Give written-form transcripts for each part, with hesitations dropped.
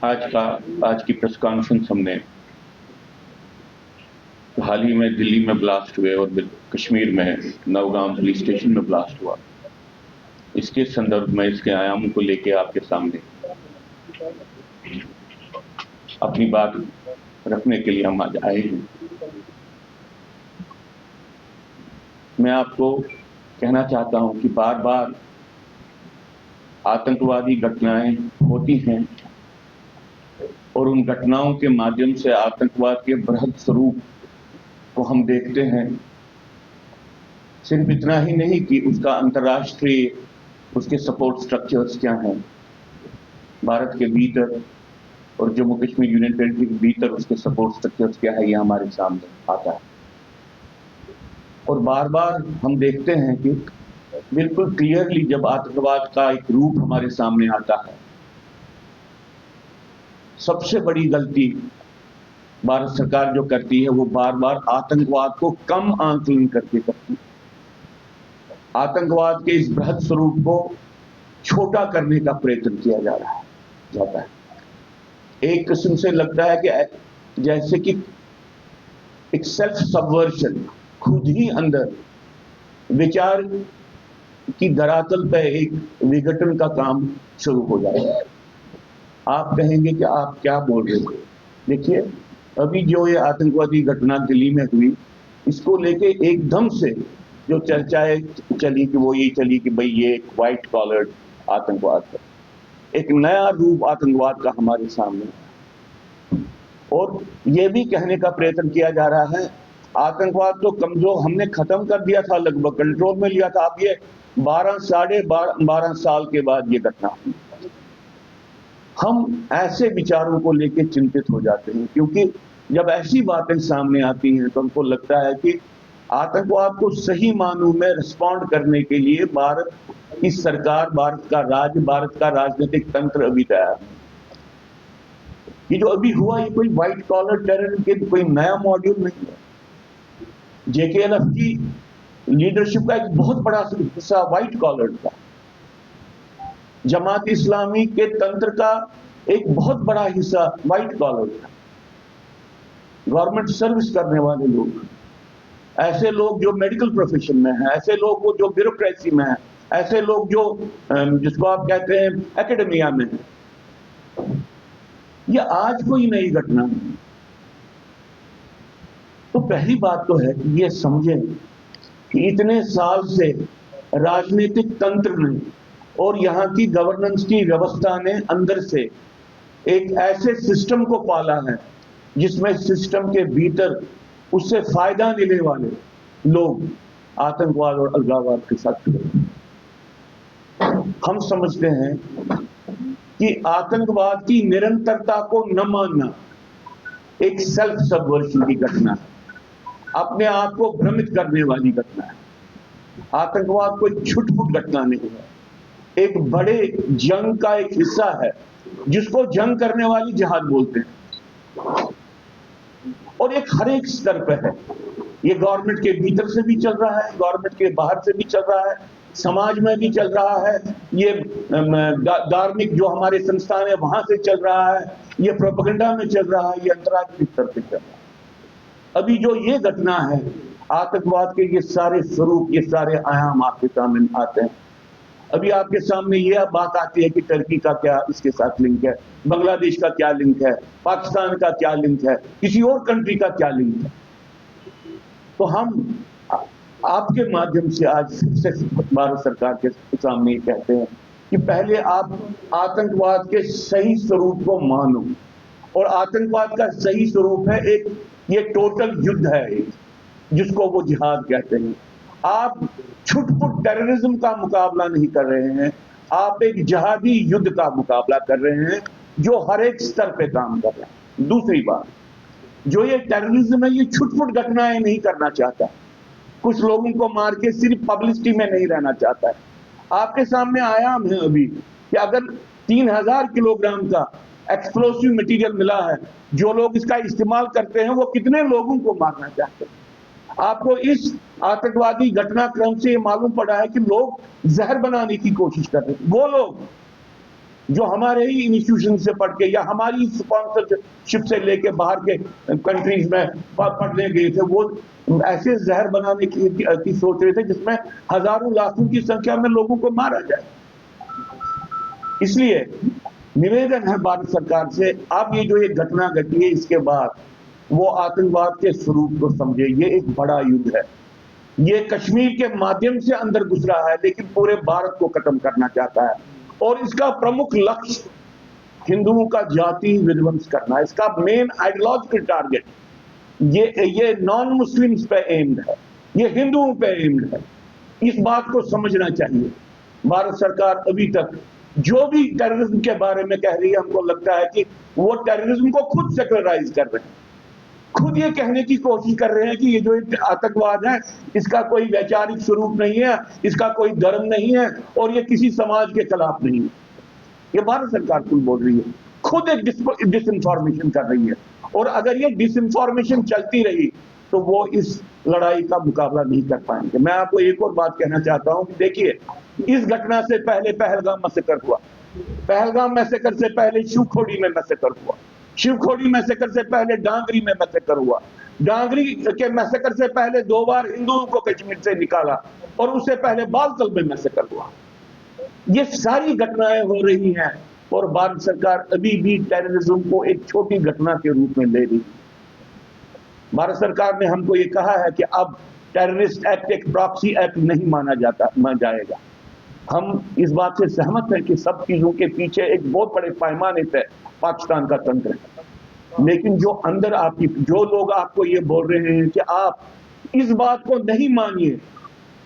नमस्कार। आज की प्रेस कॉन्फ्रेंस हमने हाल ही में दिल्ली में ब्लास्ट हुए और कश्मीर में नौगाम पुलिस स्टेशन में ब्लास्ट हुआ, इसके संदर्भ में, इसके आयामों को लेके आपके सामने अपनी बात रखने के लिए हम आज आए हैं। मैं आपको कहना चाहता हूं कि बार बार आतंकवादी घटनाएं होती हैं और उन घटनाओं के माध्यम से आतंकवाद के बृहद स्वरूप को हम देखते हैं। सिर्फ इतना ही नहीं कि उसका अंतर्राष्ट्रीय उसके सपोर्ट स्ट्रक्चर्स क्या हैं, भारत के भीतर और जम्मू कश्मीर यूनियन टेरिटरी के भीतर उसके सपोर्ट स्ट्रक्चर्स क्या है, ये हमारे सामने आता है। और बार बार हम देखते हैं कि बिल्कुल क्लियरली जब आतंकवाद का एक रूप हमारे सामने आता है, सबसे बड़ी गलती भारत सरकार जो करती है वो बार बार आतंकवाद को कम आंकलन करके करती है। आतंकवाद के इस बृहद स्वरूप को छोटा करने का प्रयत्न किया जाता है। एक किस्म से लगता है कि जैसे कि एक सेल्फ सबवर्जन, खुद ही अंदर विचार की धरातल पर एक विघटन का काम शुरू हो जाएगा। आप कहेंगे कि आप क्या बोल रहे थे। देखिए, अभी जो ये आतंकवादी घटना दिल्ली में हुई, इसको लेके एकदम से जो चर्चाएं चली कि वो ये चली कि भाई ये एक व्हाइट कॉलर्ड आतंकवाद है, एक नया रूप आतंकवाद का हमारे सामने है। और ये भी कहने का प्रयत्न किया जा रहा है आतंकवाद तो कमजोर, हमने खत्म कर दिया था, लगभग कंट्रोल में लिया था। अब ये 12 साल के बाद ये घटना हुई। हम ऐसे विचारों को लेकर चिंतित हो जाते हैं, क्योंकि जब ऐसी बातें सामने आती हैं तो हमको लगता है कि आतंकवाद को सही मानों में रिस्पॉन्ड करने के लिए भारत की सरकार, भारत का राजनीतिक तंत्र अभी तैयार है। ये जो अभी हुआ, ये कोई व्हाइट कॉलर टेरर के कोई नया मॉड्यूल नहीं है। जेकेएलएफ की लीडरशिप का एक बहुत बड़ा हिस्सा व्हाइट कॉलर था। जमात इस्लामी के तंत्र का एक बहुत बड़ा हिस्सा व्हाइट कॉलर था। गवर्नमेंट सर्विस करने वाले लोग, ऐसे लोग जो मेडिकल प्रोफेशन में हैं, ऐसे लोग जो ब्यूरोक्रेसी में हैं, ऐसे लोग जो जिसको आप कहते हैं एकेडमिया में हैं। ये आज कोई नई घटना नहीं। तो पहली बात तो है कि ये समझें कि इतने साल से राजनीतिक तंत्र ने और यहाँ की गवर्नेंस की व्यवस्था ने अंदर से एक ऐसे सिस्टम को पाला है जिसमें सिस्टम के भीतर उससे फायदा लेने वाले लोग आतंकवाद और अलगाववाद के साथ जुड़े। हम समझते हैं कि आतंकवाद की निरंतरता को न मानना एक सेल्फ सबवर्जन की घटना है, अपने आप को भ्रमित करने वाली घटना है। आतंकवाद कोई छुटपुट घटना नहीं है, एक बड़े जंग का एक हिस्सा है जिसको जंग करने वाली जिहाद बोलते हैं। और एक हर एक स्तर पे है। ये गवर्नमेंट के भीतर से भी चल रहा है, गवर्नमेंट के बाहर से भी चल रहा है, समाज में भी चल रहा है, ये धार्मिक जो हमारे संस्थान है वहां से चल रहा है, ये प्रोपेगेंडा में चल रहा है, ये अंतर्राष्ट्रीय स्तर पे चल रहा है। अभी जो ये घटना है, आतंकवाद के ये सारे स्वरूप, ये सारे आयाम आपके सामने आते हैं। अभी आपके सामने ये बात आती है कि टर्की का क्या इसके साथ लिंक है, बांग्लादेश का क्या लिंक है, पाकिस्तान का क्या लिंक है, किसी और कंट्री का क्या लिंक है। तो हम आपके माध्यम से आज फिर से भारत सरकार के सामने ये कहते हैं कि पहले आप आतंकवाद के सही स्वरूप को मानो। और आतंकवाद का सही स्वरूप है एक ये टोटल युद्ध है, जिसको वो जिहाद कहते हैं। आप छुटपुट टेररिज्म का मुकाबला नहीं कर रहे हैं, आप एक जिहादी युद्ध का मुकाबला कर रहे हैं जो हर एक स्तर पे काम कर रहा है। दूसरी बात, जो ये टेररिज्म है, ये छुटपुट घटनाएं नहीं करना चाहता, कुछ लोगों को मार के सिर्फ पब्लिसिटी में नहीं रहना चाहता है। आपके सामने आयाम है अभी कि अगर 3000 किलोग्राम का एक्सप्लोसिव मटेरियल मिला है, जो लोग इसका इस्तेमाल करते हैं वो कितने लोगों को मारना चाहते हैं। आपको इस आतंकवादी घटनाक्रम से ये मालूम पड़ा है कि लोग जहर बनाने की कोशिश कर रहे थे। वो लोग जो हमारे ही इंस्टीट्यूशन से पढ़ के या हमारी स्पॉन्सरशिप से लेके बाहर के कंट्रीज में पढ़ने गए थे, वो ऐसे जहर बनाने की सोच रहे थे जिसमें हजारों लाखों की संख्या में लोगों को मारा जाए। इसलिए निवेदन है भारत सरकार से, अब ये जो एक घटना घटी है इसके बाद वो आतंकवाद के स्वरूप को समझे। ये एक बड़ा युद्ध है, ये कश्मीर के माध्यम से अंदर घुस रहा है लेकिन पूरे भारत को खत्म करना चाहता है और इसका प्रमुख लक्ष्य हिंदुओं का जाति विध्वंस करना है। इसका मेन आइडियोलॉजिकल टारगेट ये नॉन मुस्लिम्स पे एम्ड है, ये हिंदुओं पे एम्ड है। इस बात को समझना चाहिए। भारत सरकार अभी तक जो भी टेररिज्म के बारे में कह रही है, हमको लगता है कि वो टेररिज्म को खुद सेकुलराइज कर रहे हैं, खुद ये कहने की कोशिश कर रहे हैं कि ये जो एक आतंकवाद है इसका कोई वैचारिक स्वरूप नहीं है, इसका कोई धर्म नहीं है और ये किसी समाज के खिलाफ नहीं है। ये भारत सरकार खुद बोल रही है, खुद एक डिसइंफॉर्मेशन कर रही है। और अगर ये डिसइंफॉर्मेशन चलती रही तो वो इस लड़ाई का मुकाबला नहीं कर पाएंगे। मैं आपको एक और बात कहना चाहता हूं कि देखिए, इस घटना से पहले पहलगाम मैसेकर हुआ, पहलगाम मैसेकर से पहले शिवखोड़ी में मैसेकर हुआ, शिवखोड़ी मैसेकर से पहले डांगरी में मैसेकर हुआ, डांगरी के मैसेकर से पहले 2 बार हिंदुओं को कश्मीर से निकाला और उससे पहले बालतल में मैसेकर हुआ। ये सारी घटनाएं हो रही हैं और भारत सरकार अभी भी टेररिज्म को एक छोटी घटना के रूप में ले रही है। भारत सरकार ने हमको ये कहा है कि अब टेररिस्ट एक्ट एक प्रॉक्सी एक्ट नहीं माना जाएगा। हम इस बात से सहमत हैं कि सब चीजों के पीछे एक बहुत बड़े पैमाने पे पाकिस्तान का तंत्र है, लेकिन जो अंदर आपकी जो लोग आपको ये बोल रहे हैं कि आप इस बात को नहीं मानिए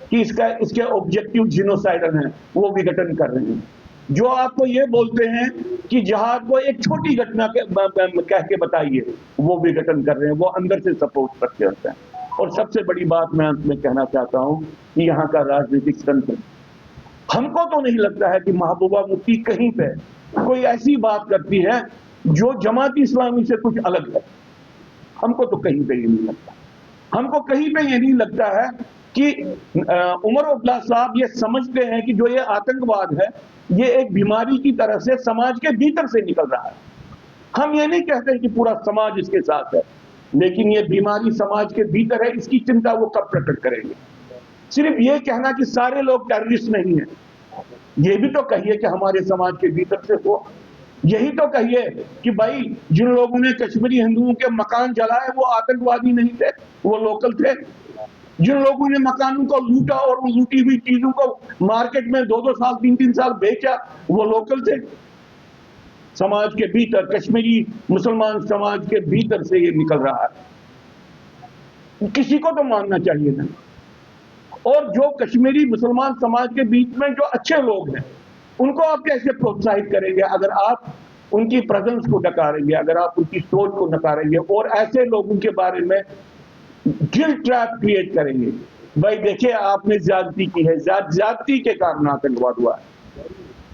कि इसके ऑब्जेक्टिव जिनोसाइडल हैं, वो विघटन कर रहे हैं। जो आपको ये बोलते हैं कि जहाद को एक छोटी घटना कह के बताइए, वो विघटन कर रहे हैं, वो अंदर से सपोर्ट करते होते हैं। और सबसे बड़ी बात मैं अंत में कहना चाहता हूं कि यहाँ का राजनीतिक तंत्र, हमको तो नहीं लगता है कि महबूबा मुफ्ती कहीं पे कोई ऐसी बात करती है जो जमात इस्लामी से कुछ अलग है। हमको तो कहीं पे ये नहीं लगता। हमको कहीं पे ये नहीं लगता है कि उमर अब्दुल्ला साहब ये समझते हैं कि जो ये आतंकवाद है ये एक बीमारी की तरह से समाज के भीतर से निकल रहा है। हम ये नहीं कहते कि पूरा समाज इसके साथ है, लेकिन ये बीमारी समाज के भीतर है, इसकी चिंता वो कब प्रकट करेंगे। सिर्फ ये कहना कि सारे लोग टेररिस्ट नहीं है, ये भी तो कहिए कि हमारे समाज के भीतर से हो। यही तो कहिए कि भाई जिन लोगों ने कश्मीरी हिंदुओं के मकान जलाए वो आतंकवादी नहीं थे, वो लोकल थे। जिन लोगों ने मकानों को लूटा और उन लूटी हुई चीजों को मार्केट में 2-2 साल 3-3 साल बेचा, वो लोकल थे। समाज के भीतर, कश्मीरी मुसलमान समाज के भीतर से ये निकल रहा है। किसी को तो मानना चाहिए ना। और जो कश्मीरी मुसलमान समाज के बीच में जो अच्छे लोग हैं उनको आप कैसे प्रोत्साहित करेंगे अगर आप उनकी प्रेजेंस को नकारेंगे, अगर आप उनकी सोच को नकारेंगे और ऐसे लोगों के बारे में गिल्ट ट्रैप क्रिएट करेंगे। भाई देखिए, आपने ज्यादती की है, ज्यादती के कारण आतंकवाद हुआ है।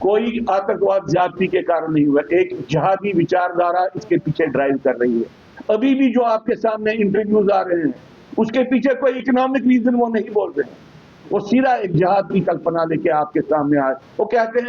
कोई आतंकवाद ज्यादती के कारण नहीं हुआ, एक जिहादी विचारधारा इसके पीछे ड्राइव कर रही है। अभी भी जो आपके सामने इंटरव्यूज आ रहे हैं उसके पीछे कोई इकोनॉमिक रीजन वो नहीं बोल रहे हैं, वो सीधा एक जिहाद की कल्पना लेके आपके सामने आए। वो कहते हैं